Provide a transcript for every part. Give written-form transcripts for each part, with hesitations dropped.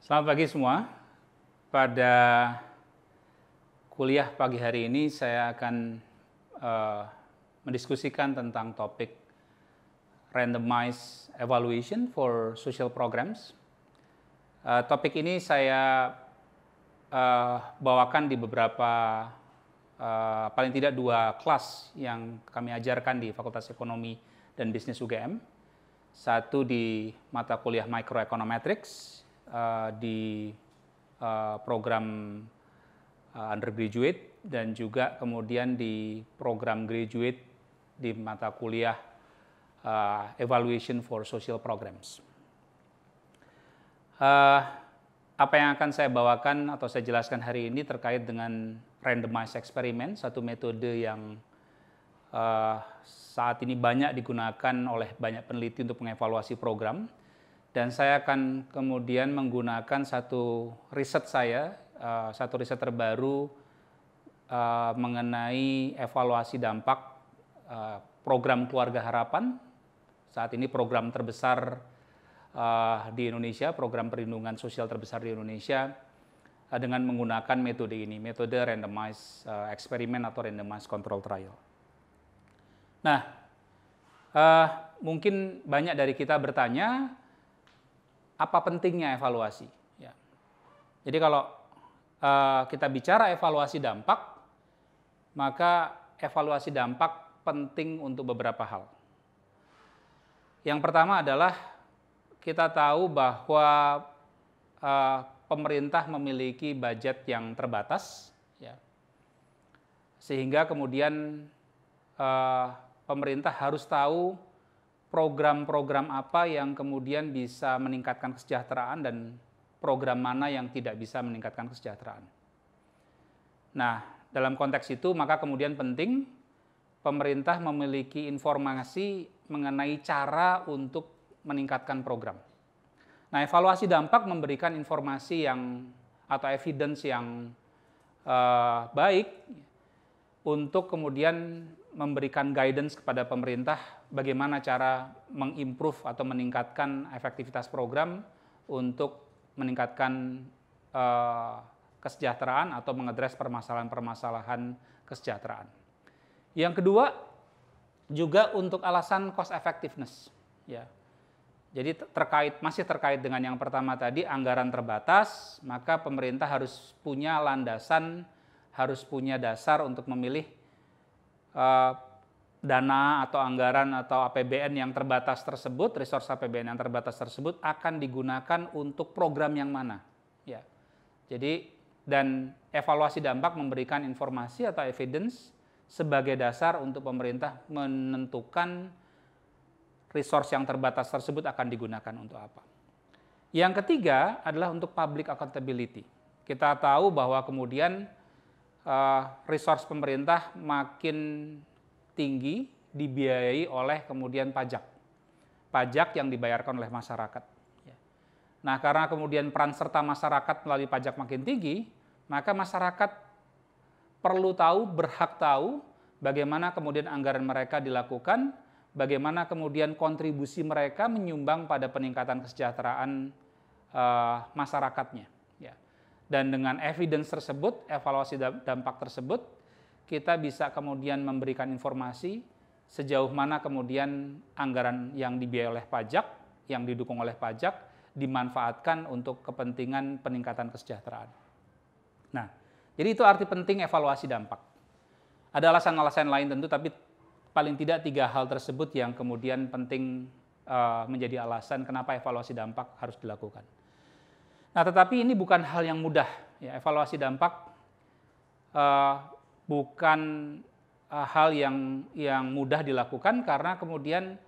Selamat pagi semua. Pada kuliah pagi hari ini saya akan mendiskusikan tentang topik randomized evaluation for social programs. Topik ini saya bawakan di beberapa, paling tidak 2 kelas yang kami ajarkan di Fakultas Ekonomi dan Bisnis UGM. Satu di mata kuliah Microeconometrics di program undergraduate dan juga kemudian di program graduate di mata kuliah Evaluation for Social Programs. Apa yang akan saya bawakan atau saya jelaskan hari ini terkait dengan randomized experiment, satu metode yang saat ini banyak digunakan oleh banyak peneliti untuk mengevaluasi program. Dan saya akan kemudian menggunakan satu riset terbaru mengenai evaluasi dampak program Keluarga Harapan. Saat ini program terbesar di Indonesia, program perlindungan sosial terbesar di Indonesia, dengan menggunakan metode ini, metode randomized experiment atau randomized control trial. Nah, mungkin banyak dari kita bertanya, apa pentingnya evaluasi? Ya. Jadi kalau kita bicara evaluasi dampak, maka evaluasi dampak penting untuk beberapa hal. Yang pertama adalah kita tahu bahwa pemerintah memiliki budget yang terbatas, ya. Sehingga kemudian pemerintah harus tahu program-program apa yang kemudian bisa meningkatkan kesejahteraan dan program mana yang tidak bisa meningkatkan kesejahteraan. Nah, dalam konteks itu maka kemudian penting pemerintah memiliki informasi mengenai cara untuk meningkatkan program. Nah, evaluasi dampak memberikan informasi yang atau evidence yang baik untuk kemudian memberikan guidance kepada pemerintah bagaimana cara mengimprove atau meningkatkan efektivitas program untuk meningkatkan kesejahteraan atau mengadres permasalahan-permasalahan kesejahteraan. Yang kedua, juga untuk alasan cost effectiveness. Ya. Jadi masih terkait dengan yang pertama tadi, anggaran terbatas, maka pemerintah harus punya landasan, harus punya dasar untuk memilih dana atau anggaran atau APBN yang terbatas tersebut, resource APBN yang terbatas tersebut akan digunakan untuk program yang mana. Ya. Jadi, dan evaluasi dampak memberikan informasi atau evidence sebagai dasar untuk pemerintah menentukan resource yang terbatas tersebut akan digunakan untuk apa. Yang ketiga adalah untuk public accountability. Kita tahu bahwa kemudian resource pemerintah makin tinggi dibiayai oleh kemudian pajak yang dibayarkan oleh masyarakat. Nah, karena kemudian peran serta masyarakat melalui pajak makin tinggi, maka masyarakat perlu tahu, berhak tahu bagaimana kemudian anggaran mereka dilakukan, bagaimana kemudian kontribusi mereka menyumbang pada peningkatan kesejahteraan masyarakatnya. Dan dengan evidence tersebut, evaluasi dampak tersebut, kita bisa kemudian memberikan informasi sejauh mana kemudian anggaran yang dibiayai oleh pajak, yang didukung oleh pajak, dimanfaatkan untuk kepentingan peningkatan kesejahteraan. Nah, jadi itu arti penting evaluasi dampak. Ada alasan-alasan lain tentu, tapi paling tidak 3 hal tersebut yang kemudian penting menjadi alasan kenapa evaluasi dampak harus dilakukan. Nah, tetapi ini bukan hal yang mudah. Ya, evaluasi dampak bukan hal yang mudah dilakukan karena kemudian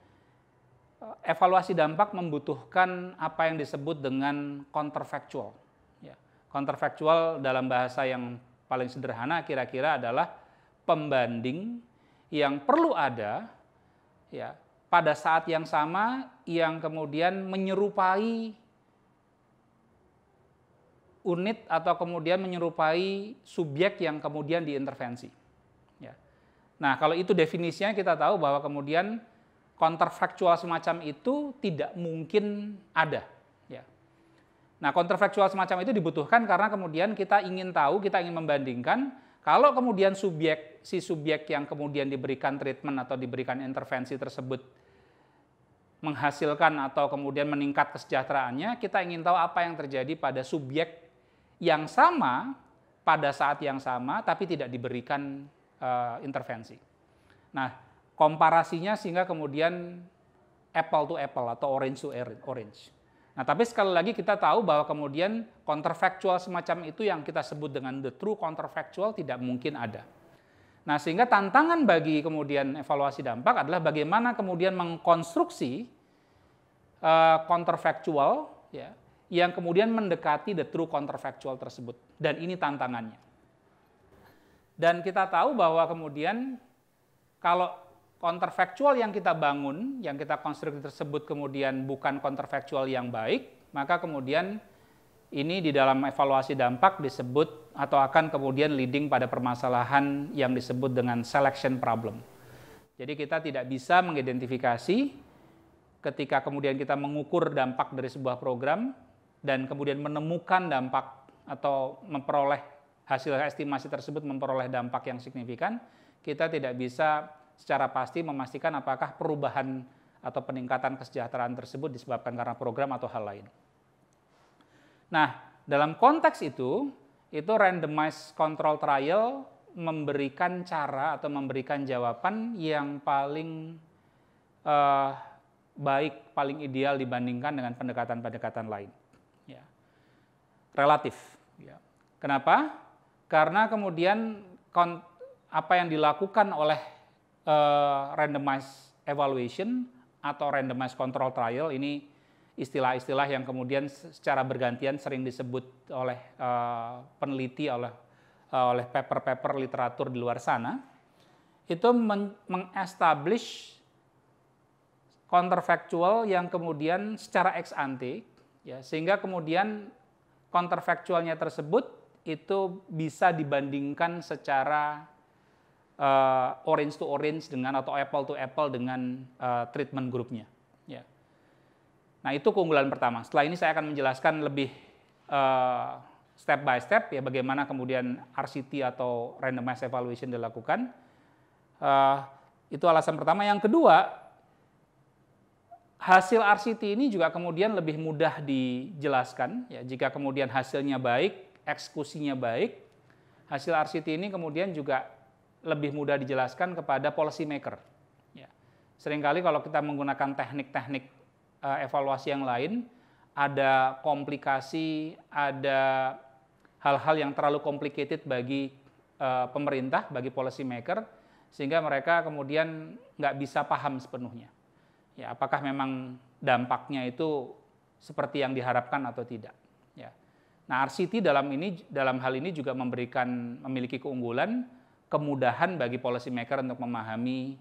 evaluasi dampak membutuhkan apa yang disebut dengan counterfactual. Ya, counterfactual dalam bahasa yang paling sederhana kira-kira adalah pembanding yang perlu ada, ya, pada saat yang sama yang kemudian menyerupai unit atau kemudian menyerupai subjek yang kemudian diintervensi. Ya. Nah, kalau itu definisinya kita tahu bahwa kemudian counterfactual semacam itu tidak mungkin ada. Ya. Nah, counterfactual semacam itu dibutuhkan karena kemudian kita ingin tahu, kita ingin membandingkan kalau kemudian si subjek yang kemudian diberikan treatment atau diberikan intervensi tersebut menghasilkan atau kemudian meningkat kesejahteraannya, kita ingin tahu apa yang terjadi pada subjek yang sama pada saat yang sama tapi tidak diberikan intervensi. Nah, komparasinya sehingga kemudian apple to apple atau orange to orange. Nah, tapi sekali lagi kita tahu bahwa kemudian counterfactual semacam itu yang kita sebut dengan the true counterfactual tidak mungkin ada. Nah, sehingga tantangan bagi kemudian evaluasi dampak adalah bagaimana kemudian mengkonstruksi counterfactual ya, yang kemudian mendekati the true counterfactual tersebut. Dan ini tantangannya. Dan kita tahu bahwa kemudian kalau counterfactual yang kita bangun, yang kita konstruksi tersebut kemudian bukan counterfactual yang baik, maka kemudian ini di dalam evaluasi dampak disebut atau akan kemudian leading pada permasalahan yang disebut dengan selection problem. Jadi kita tidak bisa mengidentifikasi ketika kemudian kita mengukur dampak dari sebuah program dan kemudian menemukan dampak atau memperoleh hasil estimasi tersebut memperoleh dampak yang signifikan, kita tidak bisa secara pasti memastikan apakah perubahan atau peningkatan kesejahteraan tersebut disebabkan karena program atau hal lain. Nah, dalam konteks itu randomized control trial memberikan cara atau memberikan jawaban yang paling baik, paling ideal dibandingkan dengan pendekatan-pendekatan lain. Ya. Relatif. Ya. Kenapa? Karena kemudian apa yang dilakukan oleh randomized evaluation atau randomized control trial ini istilah-istilah yang kemudian secara bergantian sering disebut oleh peneliti oleh paper-paper literatur di luar sana, itu mengestablish counterfactual yang kemudian secara ex ante ya, sehingga kemudian counterfactualnya tersebut itu bisa dibandingkan secara orange to orange dengan atau apple to apple dengan treatment grupnya. Ya. Nah, itu keunggulan pertama. Setelah ini saya akan menjelaskan lebih step by step ya bagaimana kemudian RCT atau randomized evaluation dilakukan. Itu alasan pertama. Yang kedua, hasil RCT ini juga kemudian lebih mudah dijelaskan ya, jika kemudian hasilnya baik, eksekusinya baik. Hasil RCT ini kemudian juga lebih mudah dijelaskan kepada policy maker. Ya. Seringkali kalau kita menggunakan teknik-teknik evaluasi yang lain, ada komplikasi, ada hal-hal yang terlalu complicated bagi pemerintah, bagi policy maker, sehingga mereka kemudian nggak bisa paham sepenuhnya. Ya, apakah memang dampaknya itu seperti yang diharapkan atau tidak. Ya. Nah, RCT dalam hal ini juga memiliki keunggulan, kemudahan bagi policy maker untuk memahami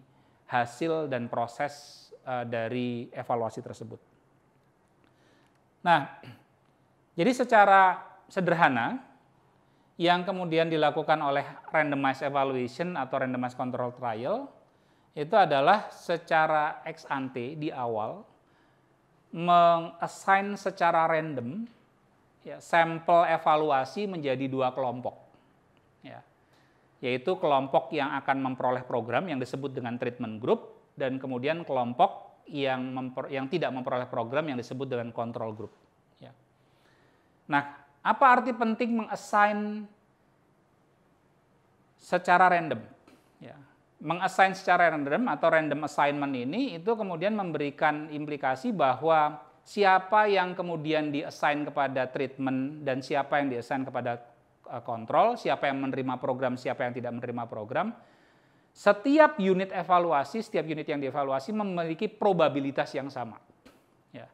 hasil dan proses dari evaluasi tersebut. Nah, jadi secara sederhana, yang kemudian dilakukan oleh randomized evaluation atau randomized control trial, itu adalah secara ex ante di awal, meng-assign secara random ya, sampel evaluasi menjadi 2 kelompok. Ya. Yaitu kelompok yang akan memperoleh program yang disebut dengan treatment group dan kemudian kelompok yang tidak memperoleh program yang disebut dengan control group. Ya. Nah, apa arti penting meng-assign secara random? Ya. Meng-assign secara random atau random assignment ini itu kemudian memberikan implikasi bahwa siapa yang kemudian di-assign kepada treatment dan siapa yang di-assign kepada kontrol, siapa yang menerima program, siapa yang tidak menerima program. Setiap unit evaluasi, setiap unit yang dievaluasi memiliki probabilitas yang sama. Ya.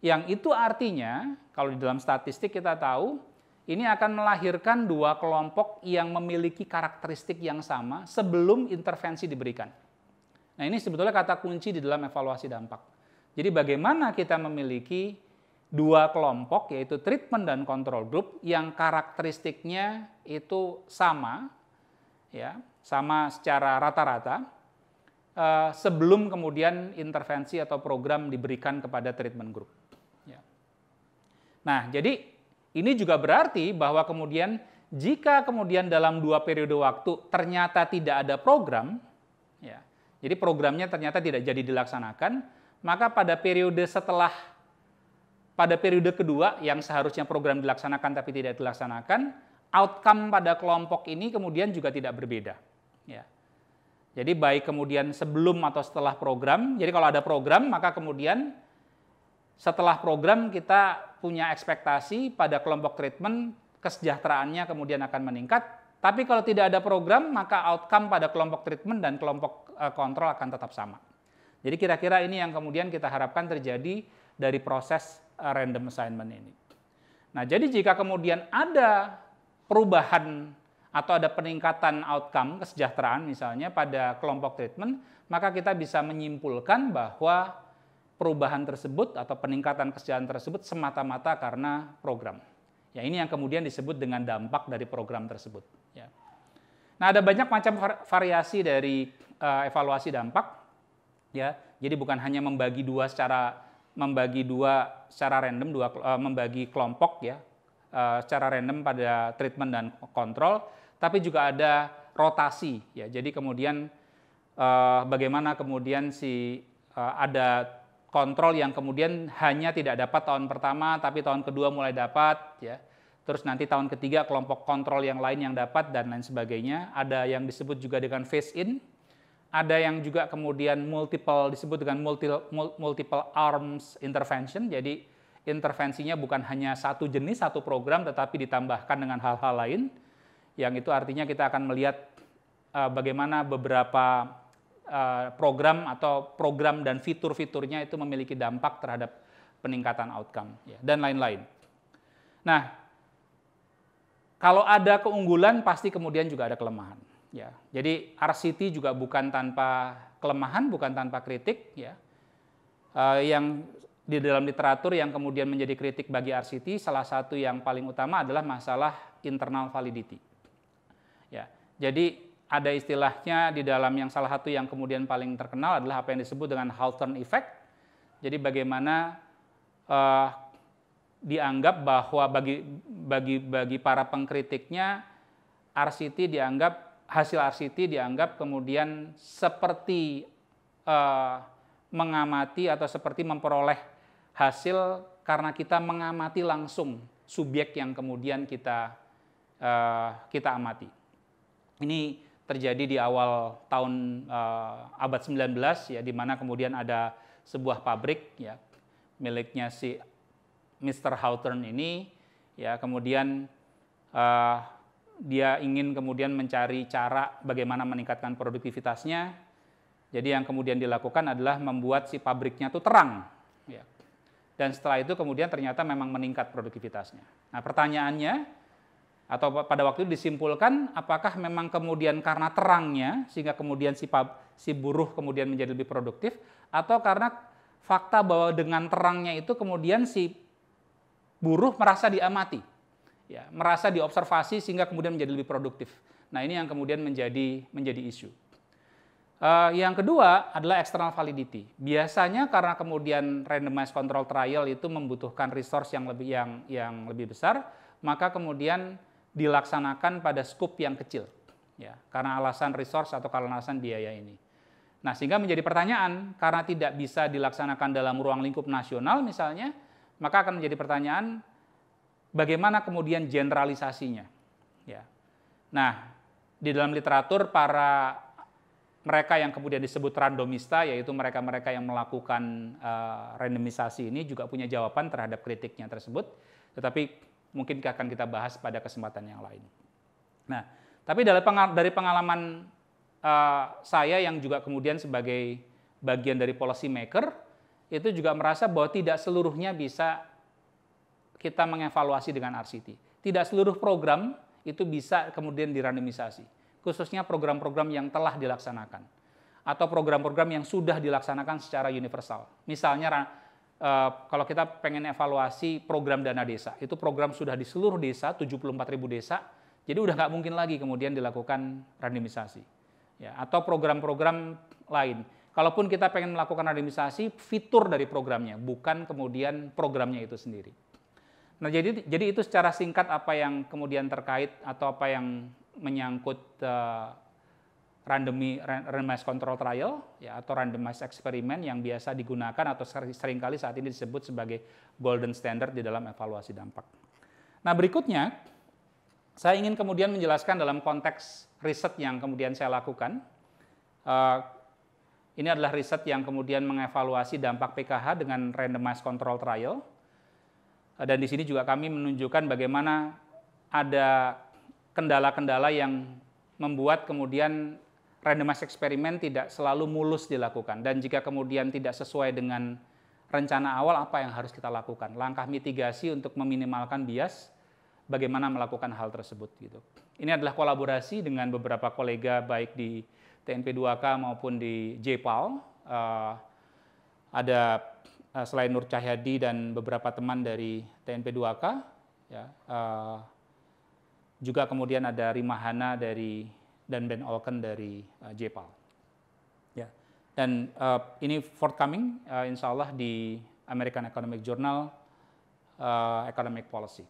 Yang itu artinya, kalau di dalam statistik kita tahu, ini akan melahirkan 2 kelompok yang memiliki karakteristik yang sama sebelum intervensi diberikan. Nah, ini sebetulnya kata kunci di dalam evaluasi dampak. Jadi bagaimana kita memiliki 2 kelompok, yaitu treatment dan control group, yang karakteristiknya itu sama, ya, sama secara rata-rata, sebelum kemudian intervensi atau program diberikan kepada treatment group. Ya. Nah, jadi ini juga berarti bahwa kemudian jika kemudian dalam 2 periode waktu ternyata tidak ada program, ya, jadi programnya ternyata tidak jadi dilaksanakan, maka pada periode kedua yang seharusnya program dilaksanakan tapi tidak dilaksanakan, outcome pada kelompok ini kemudian juga tidak berbeda. Ya. Jadi baik kemudian sebelum atau setelah program, jadi kalau ada program maka kemudian setelah program kita punya ekspektasi pada kelompok treatment kesejahteraannya kemudian akan meningkat, tapi kalau tidak ada program maka outcome pada kelompok treatment dan kelompok kontrol akan tetap sama. Jadi kira-kira ini yang kemudian kita harapkan terjadi dari proses random assignment ini. Nah, jadi jika kemudian ada perubahan atau ada peningkatan outcome kesejahteraan misalnya pada kelompok treatment, maka kita bisa menyimpulkan bahwa perubahan tersebut atau peningkatan kesejahteraan tersebut semata-mata karena program. Ya, ini yang kemudian disebut dengan dampak dari program tersebut. Ya. Nah, ada banyak macam variasi dari evaluasi dampak. Ya, jadi bukan hanya membagi dua secara random, membagi kelompok ya secara random pada treatment dan kontrol, tapi juga ada rotasi. Ya, jadi kemudian bagaimana kemudian ada kontrol yang kemudian hanya tidak dapat tahun pertama, tapi tahun kedua mulai dapat, ya. Terus nanti tahun ketiga kelompok kontrol yang lain yang dapat dan lain sebagainya. Ada yang disebut juga dengan phase in, ada yang juga kemudian disebut dengan multiple arms intervention. Jadi intervensinya bukan hanya satu jenis, satu program, tetapi ditambahkan dengan hal-hal lain. Yang itu artinya kita akan melihat bagaimana beberapa program dan fitur-fiturnya itu memiliki dampak terhadap peningkatan outcome ya, dan lain-lain. Nah, kalau ada keunggulan pasti kemudian juga ada kelemahan. Ya, jadi RCT juga bukan tanpa kelemahan, bukan tanpa kritik. Ya, yang di dalam literatur yang kemudian menjadi kritik bagi RCT, salah satu yang paling utama adalah masalah internal validity. Ya, jadi ada istilahnya di dalam yang salah satu yang kemudian paling terkenal adalah apa yang disebut dengan Hawthorne Effect. Jadi bagaimana dianggap bahwa bagi para pengkritiknya hasil RCT dianggap kemudian seperti mengamati atau seperti memperoleh hasil karena kita mengamati langsung subjek yang kemudian kita amati. Ini terjadi di awal tahun abad 19 ya, di mana kemudian ada sebuah pabrik ya miliknya si Mr. Hawthorne ini ya, kemudian dia ingin kemudian mencari cara bagaimana meningkatkan produktivitasnya. Jadi yang kemudian dilakukan adalah membuat si pabriknya itu terang ya. Dan setelah itu kemudian ternyata memang meningkat produktivitasnya. Nah, pertanyaannya atau pada waktu itu disimpulkan apakah memang kemudian karena terangnya sehingga kemudian si buruh kemudian menjadi lebih produktif, atau karena fakta bahwa dengan terangnya itu kemudian si buruh merasa diamati, ya, merasa diobservasi sehingga kemudian menjadi lebih produktif. Nah, ini yang kemudian menjadi isu. Yang kedua adalah external validity. Biasanya karena kemudian randomized control trial itu membutuhkan resource yang lebih besar, maka kemudian dilaksanakan pada skup yang kecil, ya, karena alasan resource atau karena alasan biaya ini. Nah, sehingga menjadi pertanyaan, karena tidak bisa dilaksanakan dalam ruang lingkup nasional misalnya, maka akan menjadi pertanyaan bagaimana kemudian generalisasinya. Ya. Nah, di dalam literatur mereka yang kemudian disebut randomista, yaitu mereka-mereka yang melakukan randomisasi ini juga punya jawaban terhadap kritiknya tersebut, tetapi mungkin akan kita bahas pada kesempatan yang lain. Nah, tapi dari pengalaman saya yang juga kemudian sebagai bagian dari policy maker, itu juga merasa bahwa tidak seluruhnya bisa kita mengevaluasi dengan RCT. Tidak seluruh program itu bisa kemudian dirandomisasi, khususnya program-program yang telah dilaksanakan atau program-program yang sudah dilaksanakan secara universal. Misalnya kalau kita pengen evaluasi program dana desa, itu program sudah di seluruh desa, 74.000 desa, jadi udah nggak mungkin lagi kemudian dilakukan randomisasi. Ya, atau program-program lain. Kalaupun kita pengen melakukan randomisasi, fitur dari programnya, bukan kemudian programnya itu sendiri. Nah, jadi itu secara singkat apa yang kemudian terkait atau apa yang menyangkut randomized control trial ya, atau randomized eksperimen yang biasa digunakan atau seringkali saat ini disebut sebagai golden standard di dalam evaluasi dampak. Nah, berikutnya saya ingin kemudian menjelaskan dalam konteks riset yang kemudian saya lakukan. Ini adalah riset yang kemudian mengevaluasi dampak PKH dengan randomized control trial. Dan di sini juga kami menunjukkan bagaimana ada kendala-kendala yang membuat kemudian randomized eksperimen tidak selalu mulus dilakukan. Dan jika kemudian tidak sesuai dengan rencana awal, apa yang harus kita lakukan? Langkah mitigasi untuk meminimalkan bias, bagaimana melakukan hal tersebut gitu. Ini adalah kolaborasi dengan beberapa kolega baik di TNP2K maupun di JPAL. Ada selain Nur Cahyadi dan beberapa teman dari TNP2K, ya, juga kemudian ada Rimahana dan Ben Olken dari JPAL. Ya. Dan ini forthcoming, insya Allah di American Economic Journal Economic Policy.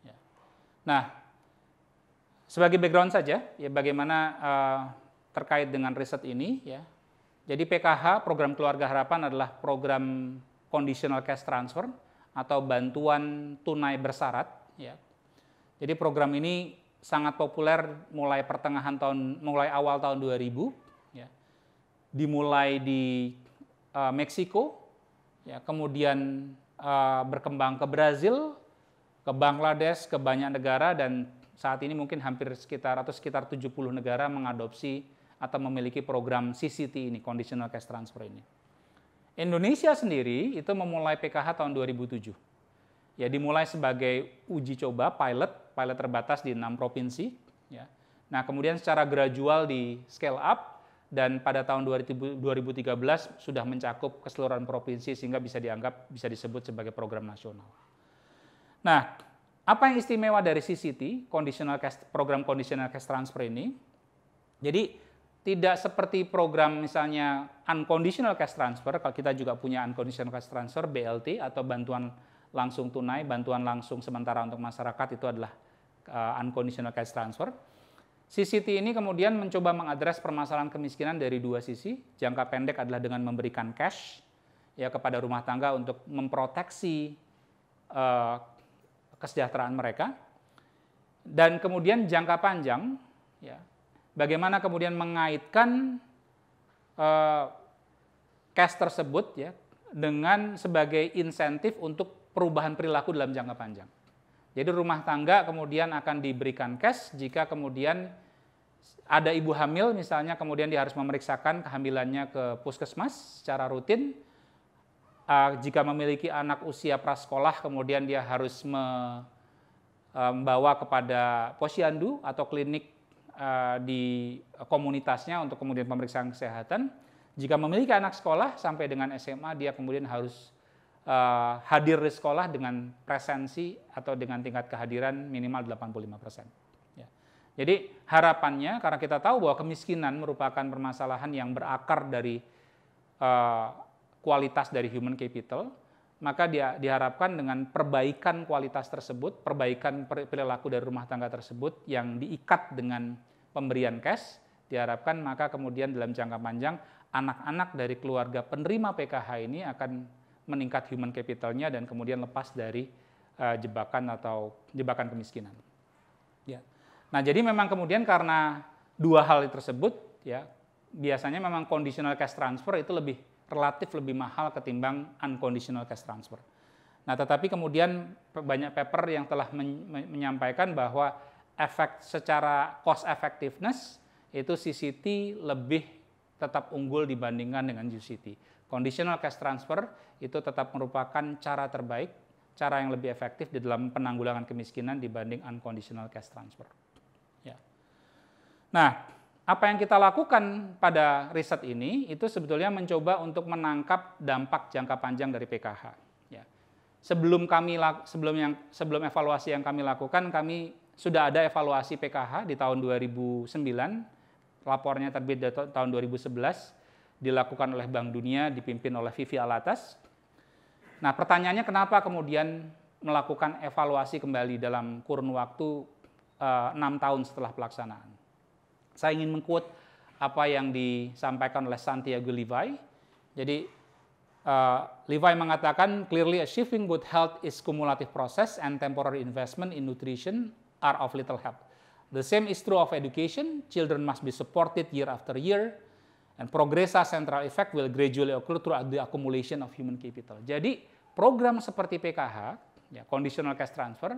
Ya. Nah, sebagai background saja, ya bagaimana terkait dengan riset ini, ya. Jadi PKH, program Keluarga Harapan, adalah program conditional cash transfer atau bantuan tunai bersyarat. Ya. Jadi program ini sangat populer mulai awal tahun 2000. Ya. Dimulai di Meksiko, ya, kemudian berkembang ke Brazil, ke Bangladesh, ke banyak negara, dan saat ini mungkin sekitar 70 negara mengadopsi atau memiliki program CCT ini, Conditional Cash Transfer ini. Indonesia sendiri itu memulai PKH tahun 2007. Ya, dimulai sebagai uji coba pilot terbatas di 6 provinsi. Ya. Nah, kemudian secara gradual di scale up dan pada tahun 2013 sudah mencakup keseluruhan provinsi sehingga bisa disebut sebagai program nasional. Nah, apa yang istimewa dari CCT, program Conditional Cash Transfer ini? Jadi tidak seperti program misalnya Unconditional Cash Transfer, kalau kita juga punya Unconditional Cash Transfer, BLT, atau bantuan langsung tunai, bantuan langsung sementara untuk masyarakat, itu adalah Unconditional Cash Transfer. CCT ini kemudian mencoba mengadres permasalahan kemiskinan dari dua sisi. Jangka pendek adalah dengan memberikan cash ya kepada rumah tangga untuk memproteksi kesejahteraan mereka. Dan kemudian jangka panjang, ya, bagaimana kemudian mengaitkan cash tersebut ya dengan sebagai insentif untuk perubahan perilaku dalam jangka panjang. Jadi rumah tangga kemudian akan diberikan cash jika kemudian ada ibu hamil misalnya, kemudian dia harus memeriksakan kehamilannya ke puskesmas secara rutin. Jika memiliki anak usia prasekolah, kemudian dia harus membawa kepada posyandu atau klinik di komunitasnya untuk kemudian pemeriksaan kesehatan. Jika memiliki anak sekolah sampai dengan SMA, dia kemudian harus hadir di sekolah dengan presensi atau dengan tingkat kehadiran minimal 85%. Ya. Jadi harapannya, karena kita tahu bahwa kemiskinan merupakan permasalahan yang berakar dari kualitas dari human capital, maka diharapkan dengan perbaikan kualitas tersebut, perbaikan perilaku dari rumah tangga tersebut yang diikat dengan pemberian cash, diharapkan maka kemudian dalam jangka panjang anak-anak dari keluarga penerima PKH ini akan meningkat human capital-nya dan kemudian lepas dari jebakan kemiskinan. Ya. Nah, jadi memang kemudian karena dua hal tersebut, ya, biasanya memang conditional cash transfer itu relatif lebih mahal ketimbang unconditional cash transfer. Nah, tetapi kemudian banyak paper yang telah menyampaikan bahwa efek secara cost effectiveness itu CCT lebih tetap unggul dibandingkan dengan UCT. Conditional cash transfer itu tetap merupakan cara terbaik, cara yang lebih efektif di dalam penanggulangan kemiskinan dibanding unconditional cash transfer. Ya. Nah, apa yang kita lakukan pada riset ini itu sebetulnya mencoba untuk menangkap dampak jangka panjang dari PKH. Ya. Sebelum evaluasi yang kami lakukan, kami sudah ada evaluasi PKH di tahun 2009, lapornya terbit di tahun 2011, dilakukan oleh Bank Dunia, dipimpin oleh Vivi Alatas. Nah, pertanyaannya kenapa kemudian melakukan evaluasi kembali dalam kurun waktu 6 tahun setelah pelaksanaan. Saya ingin meng-quote apa yang disampaikan oleh Santiago Levi. Jadi Levi mengatakan, clearly achieving good health is cumulative process and temporary investment in nutrition are of little help. The same is true of education. Children must be supported year after year, and progressive central effect will gradually occur through the accumulation of human capital. Jadi program seperti PKH, ya, conditional cash transfer,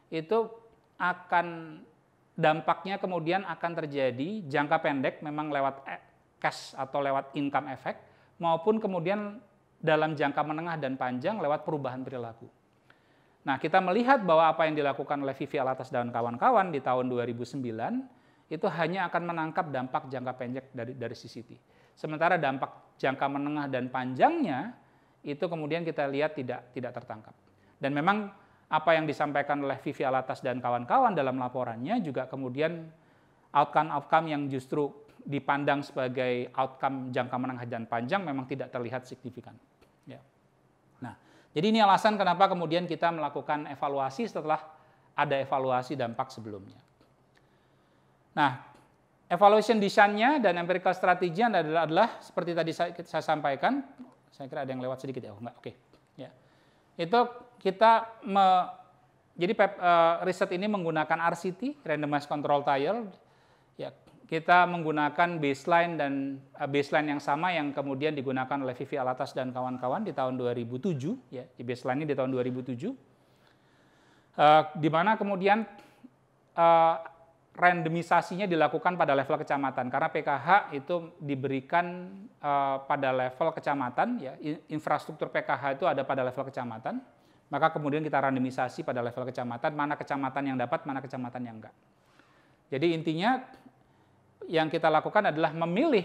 itu akan dampaknya kemudian akan terjadi jangka pendek memang lewat cash atau lewat income effect, maupun kemudian dalam jangka menengah dan panjang lewat perubahan perilaku. Nah, kita melihat bahwa apa yang dilakukan oleh Vivi Alatas dan kawan-kawan di tahun 2009 itu hanya akan menangkap dampak jangka pendek dari CCT. Sementara dampak jangka menengah dan panjangnya itu kemudian kita lihat tidak tertangkap. Dan memang apa yang disampaikan oleh Vivi Alatas dan kawan-kawan dalam laporannya juga kemudian outcome yang justru dipandang sebagai outcome jangka menengah dan panjang memang tidak terlihat signifikan. Ya. Nah, jadi ini alasan kenapa kemudian kita melakukan evaluasi setelah ada evaluasi dampak sebelumnya. Nah, evaluation design-nya dan empirical strategy-nya adalah seperti tadi saya sampaikan. Saya kira ada yang lewat sedikit ya, enggak, oke. Ya. Itu kita jadi riset ini menggunakan RCT, randomized control trial. Ya, kita menggunakan baseline yang sama yang kemudian digunakan oleh Vivi Alatas dan kawan-kawan di tahun 2007, ya, di baseline ini di tahun 2007, di mana kemudian randomisasinya dilakukan pada level kecamatan karena PKH itu diberikan pada level kecamatan, ya, infrastruktur PKH itu ada pada level kecamatan, maka kemudian kita randomisasi pada level kecamatan, mana kecamatan yang dapat, mana kecamatan yang enggak. Jadi intinya yang kita lakukan adalah memilih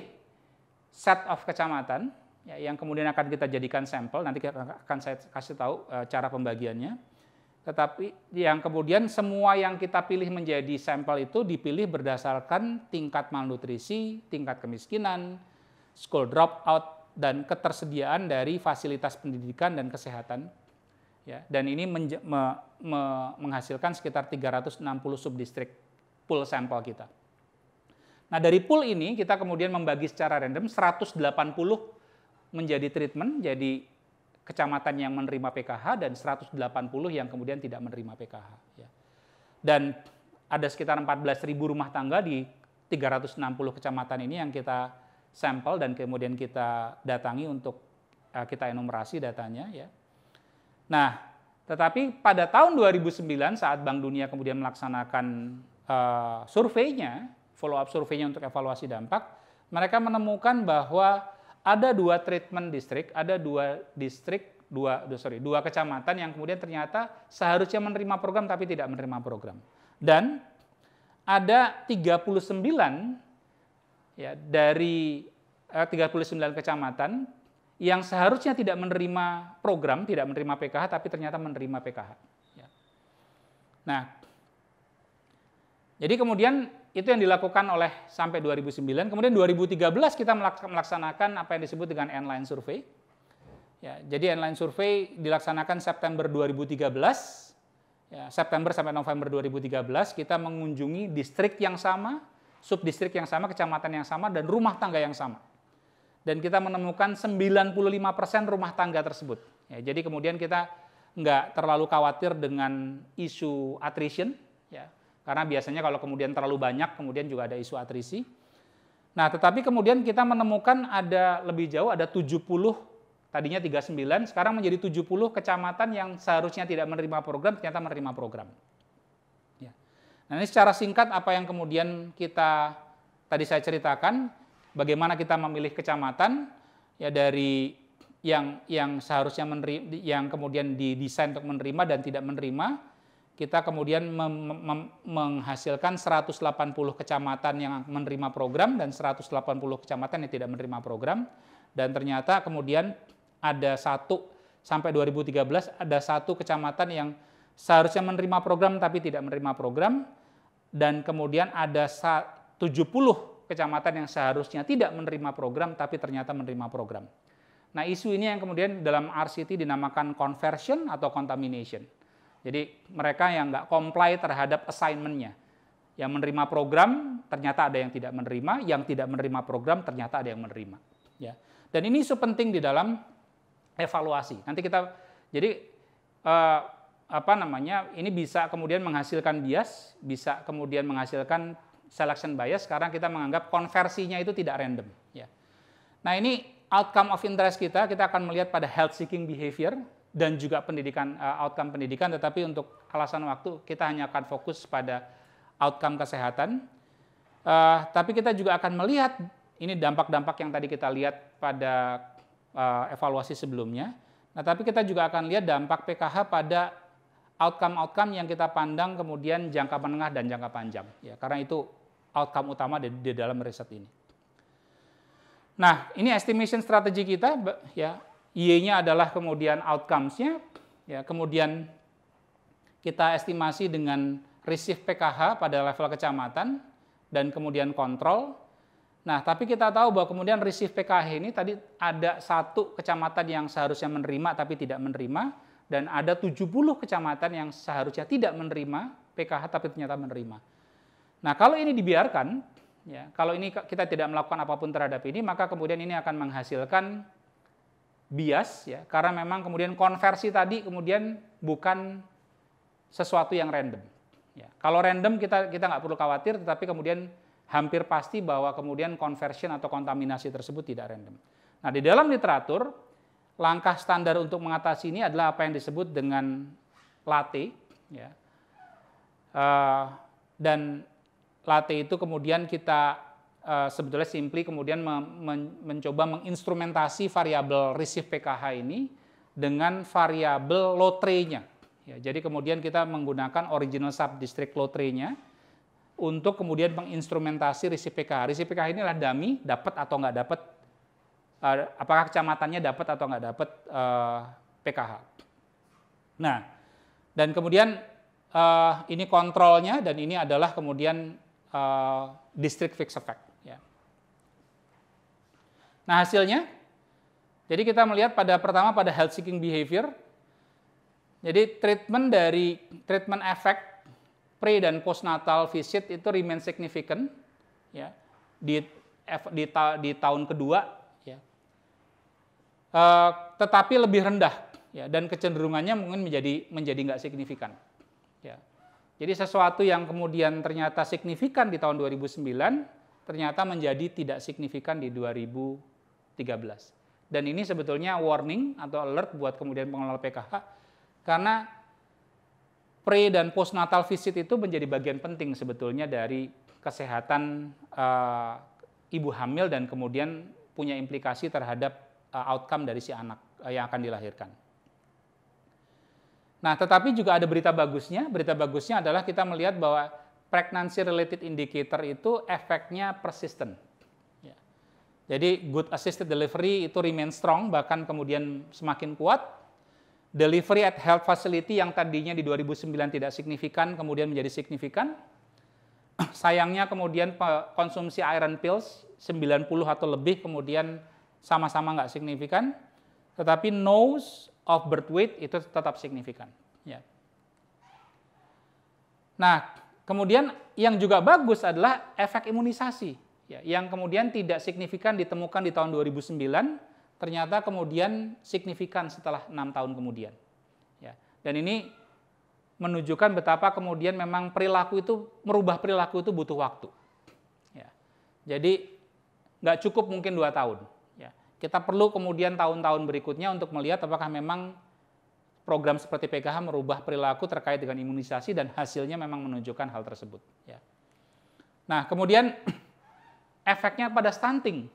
set of kecamatan, ya, yang kemudian akan kita jadikan sampel, nanti akan saya kasih tahu cara pembagiannya. Tetapi yang kemudian semua yang kita pilih menjadi sampel itu dipilih berdasarkan tingkat malnutrisi, tingkat kemiskinan, school dropout, dan ketersediaan dari fasilitas pendidikan dan kesehatan. Ya, dan ini menghasilkan sekitar 360 subdistrik pool sampel kita. Nah, dari pool ini kita kemudian membagi secara random 180 menjadi treatment, jadi kecamatan yang menerima PKH, dan 180 yang kemudian tidak menerima PKH. Ya. Dan ada sekitar 14.000 rumah tangga di 360 kecamatan ini yang kita sampel dan kemudian kita datangi untuk kita enumerasi datanya. Ya. Nah, tetapi pada tahun 2009 saat Bank Dunia kemudian melaksanakan surveinya, follow-up surveinya untuk evaluasi dampak, mereka menemukan bahwa ada dua treatment district, ada dua kecamatan yang kemudian ternyata seharusnya menerima program tapi tidak menerima program. Dan ada 39 ya, dari 39 kecamatan yang seharusnya tidak menerima program, tidak menerima PKH, tapi ternyata menerima PKH. Ya. Nah, jadi kemudian itu yang dilakukan oleh sampai 2009. Kemudian 2013 kita melaksanakan apa yang disebut dengan N-line survey. Ya, jadi N-line survey dilaksanakan September 2013. Ya, September sampai November 2013 kita mengunjungi distrik yang sama, subdistrik yang sama, kecamatan yang sama, dan rumah tangga yang sama. Dan kita menemukan 95% rumah tangga tersebut. Ya, jadi kemudian kita nggak terlalu khawatir dengan isu attrition, ya. Karena biasanya kalau kemudian terlalu banyak, kemudian juga ada isu atrisi. Nah, tetapi kemudian kita menemukan ada lebih jauh, ada 70, tadinya 39, sekarang menjadi 70 kecamatan yang seharusnya tidak menerima program, ternyata menerima program. Ya. Nah, ini secara singkat apa yang kemudian tadi saya ceritakan, bagaimana kita memilih kecamatan, ya, dari yang seharusnya menerima, yang kemudian didesain untuk menerima dan tidak menerima. Kita kemudian menghasilkan 180 kecamatan yang menerima program dan 180 kecamatan yang tidak menerima program. Dan ternyata kemudian ada sampai 2013 ada satu kecamatan yang seharusnya menerima program tapi tidak menerima program. Dan kemudian ada 70 kecamatan yang seharusnya tidak menerima program tapi ternyata menerima program. Nah, isu ini yang kemudian dalam RCT dinamakan conversion atau contamination. Jadi mereka yang nggak comply terhadap assignment-nya. Yang menerima program ternyata ada yang tidak menerima, yang tidak menerima program ternyata ada yang menerima. Ya. Dan ini isu penting di dalam evaluasi. Nanti kita jadi ini bisa kemudian menghasilkan bias, bisa kemudian menghasilkan selection bias. Sekarang kita menganggap konversinya itu tidak random. Ya. Nah ini outcome of interest kita akan melihat pada health seeking behavior dan juga pendidikan, outcome pendidikan. Tetapi untuk alasan waktu kita hanya akan fokus pada outcome kesehatan, tapi kita juga akan melihat ini dampak-dampak yang tadi kita lihat pada evaluasi sebelumnya. Nah, tapi kita juga akan lihat dampak PKH pada outcome-outcome yang kita pandang kemudian jangka menengah dan jangka panjang. Ya, karena itu outcome utama di dalam riset ini. Nah, ini estimation strategi kita, ya, Y-nya adalah kemudian outcomes-nya, ya, kemudian kita estimasi dengan receive PKH pada level kecamatan dan kemudian kontrol. Nah, tapi kita tahu bahwa kemudian receive PKH ini tadi ada 1 kecamatan yang seharusnya menerima tapi tidak menerima, dan ada 70 kecamatan yang seharusnya tidak menerima PKH tapi ternyata menerima. Nah, kalau ini dibiarkan, ya, kalau ini kita tidak melakukan apapun terhadap ini, maka kemudian ini akan menghasilkan bias, ya, karena memang kemudian konversi tadi kemudian bukan sesuatu yang random. Ya, kalau random kita nggak perlu khawatir, tetapi kemudian hampir pasti bahwa kemudian conversion atau kontaminasi tersebut tidak random. Nah, di dalam literatur, langkah standar untuk mengatasi ini adalah apa yang disebut dengan LATE. Ya. Dan LATE itu kemudian kita sebetulnya simply kemudian mencoba menginstrumentasi variabel receive PKH ini dengan variabel lotre-nya. Ya, jadi kemudian kita menggunakan original subdistrict lotre-nya untuk kemudian menginstrumentasi receive PKH. Receive PKH ini adalah dummy, dapat atau nggak dapat, apakah kecamatannya dapat atau nggak dapat PKH. Nah, dan kemudian ini kontrolnya, dan ini adalah kemudian district fixed effect. Ya. Nah, hasilnya, jadi kita melihat pertama pada health seeking behavior. Jadi treatment efek pre dan postnatal visit itu remain significant, ya, di tahun kedua, ya. Tetapi lebih rendah, ya, dan kecenderungannya mungkin menjadi nggak signifikan. Ya. Jadi sesuatu yang kemudian ternyata signifikan di tahun 2009 ternyata menjadi tidak signifikan di 2013. Dan ini sebetulnya warning atau alert buat kemudian pengelola PKH. Karena pre dan postnatal visit itu menjadi bagian penting sebetulnya dari kesehatan ibu hamil dan kemudian punya implikasi terhadap outcome dari si anak yang akan dilahirkan. Nah, tetapi juga ada berita bagusnya. Berita bagusnya adalah kita melihat bahwa pregnancy related indicator itu efeknya persistent. Ya. Jadi good assisted delivery itu remain strong, bahkan kemudian semakin kuat. Delivery at health facility yang tadinya di 2009 tidak signifikan, kemudian menjadi signifikan. Sayangnya kemudian konsumsi iron pills 90 atau lebih kemudian sama-sama nggak signifikan, tetapi nose of birth weight itu tetap signifikan. Ya. Nah, kemudian yang juga bagus adalah efek imunisasi, ya, yang kemudian tidak signifikan ditemukan di tahun 2009, ternyata kemudian signifikan setelah 6 tahun kemudian. Ya. Dan ini menunjukkan betapa kemudian memang merubah perilaku itu butuh waktu. Ya. Jadi nggak cukup mungkin 2 tahun. Ya. Kita perlu kemudian tahun-tahun berikutnya untuk melihat apakah memang program seperti PKH merubah perilaku terkait dengan imunisasi dan hasilnya memang menunjukkan hal tersebut. Ya. Nah, kemudian efeknya pada stunting.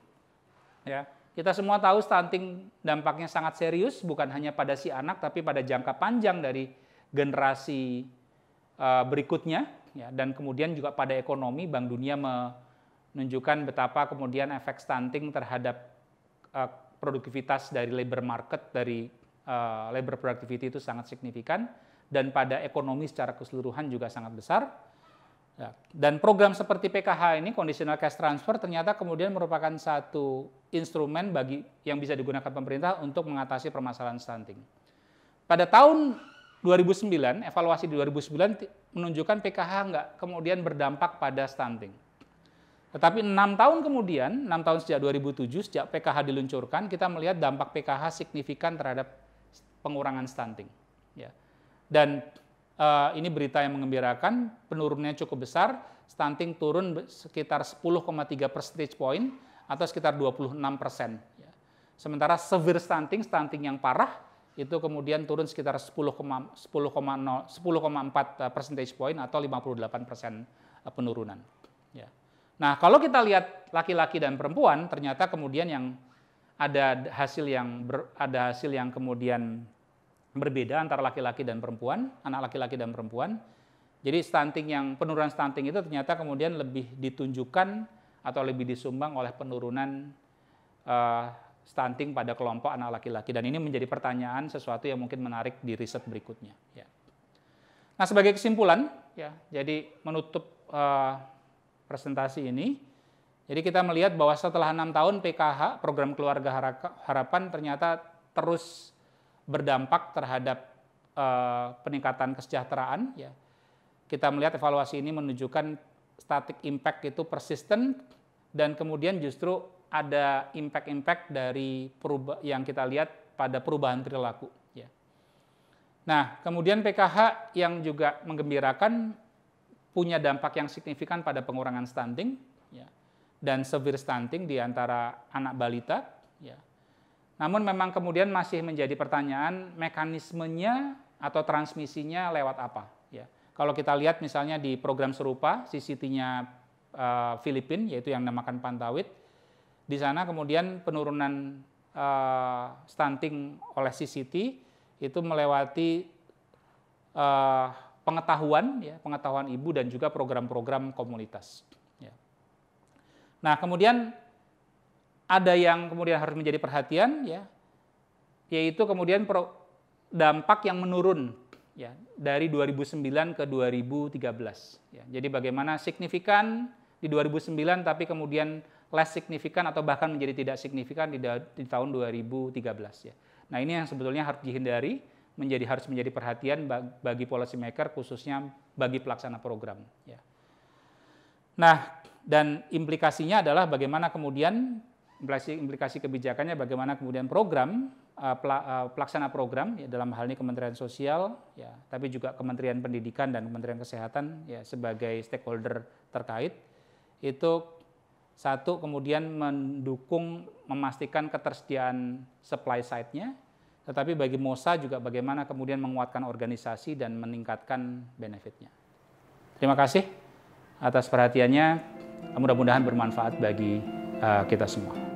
Ya. Kita semua tahu stunting dampaknya sangat serius, bukan hanya pada si anak, tapi pada jangka panjang dari generasi berikutnya, ya, dan kemudian juga pada ekonomi. Bank Dunia menunjukkan betapa kemudian efek stunting terhadap produktivitas dari labor market, dari labor productivity itu sangat signifikan, dan pada ekonomi secara keseluruhan juga sangat besar. Ya. Dan program seperti PKH ini, conditional cash transfer, ternyata kemudian merupakan satu instrumen yang bisa digunakan pemerintah untuk mengatasi permasalahan stunting. Pada tahun 2009, evaluasi di 2009 menunjukkan PKH nggak kemudian berdampak pada stunting. Tetapi 6 tahun kemudian, 6 tahun sejak 2007, sejak PKH diluncurkan, kita melihat dampak PKH signifikan terhadap pengurangan stunting. Ya. Dan ini berita yang mengembirakan, penurunannya cukup besar, stunting turun sekitar 10,3 percentage point atau sekitar 26%. Ya. Sementara severe stunting, stunting yang parah, itu kemudian turun sekitar 10,4 percentage point atau 58% penurunan. Ya. Nah, kalau kita lihat laki-laki dan perempuan, ternyata kemudian yang ada hasil yang kemudian berbeda antara laki-laki dan perempuan, anak laki-laki dan perempuan. Jadi penurunan stunting itu ternyata kemudian lebih ditunjukkan atau lebih disumbang oleh penurunan stunting pada kelompok anak laki-laki. Dan ini menjadi pertanyaan sesuatu yang mungkin menarik di riset berikutnya. Ya. Nah, sebagai kesimpulan, ya, jadi menutup presentasi ini, jadi kita melihat bahwa setelah 6 tahun PKH, program Keluarga Harapan, ternyata terus berdampak terhadap peningkatan kesejahteraan. Ya. Kita melihat evaluasi ini menunjukkan static impact itu persisten, dan kemudian justru ada impact dari yang kita lihat pada perubahan perilaku. Ya. Nah, kemudian PKH yang juga menggembirakan punya dampak yang signifikan pada pengurangan stunting, ya, dan severe stunting di antara anak balita. Ya. Namun memang kemudian masih menjadi pertanyaan mekanismenya atau transmisinya lewat apa. Ya. Kalau kita lihat misalnya di program serupa, CCT-nya Filipina, yaitu yang dinamakan Pantawid, di sana kemudian penurunan stunting oleh CCT itu melewati pengetahuan ibu dan juga program-program komunitas. Ya. Nah, kemudian ada yang kemudian harus menjadi perhatian, ya, yaitu kemudian dampak yang menurun, ya, dari 2009 ke 2013. Ya. Jadi bagaimana signifikan di 2009 tapi kemudian less signifikan atau bahkan menjadi tidak signifikan di tahun 2013. Ya. Nah, ini yang sebetulnya harus dihindari, harus menjadi perhatian bagi policy maker, khususnya bagi pelaksana program. Ya. Nah, dan implikasinya adalah bagaimana kemudian implikasi kebijakannya, bagaimana kemudian program pelaksana program, ya, dalam hal ini Kementerian Sosial, ya, tapi juga Kementerian Pendidikan dan Kementerian Kesehatan, ya, sebagai stakeholder terkait, itu satu kemudian memastikan ketersediaan supply side-nya. Tetapi bagi MOSA juga bagaimana kemudian menguatkan organisasi dan meningkatkan benefitnya. Terima kasih atas perhatiannya, mudah-mudahan bermanfaat bagi kita semua.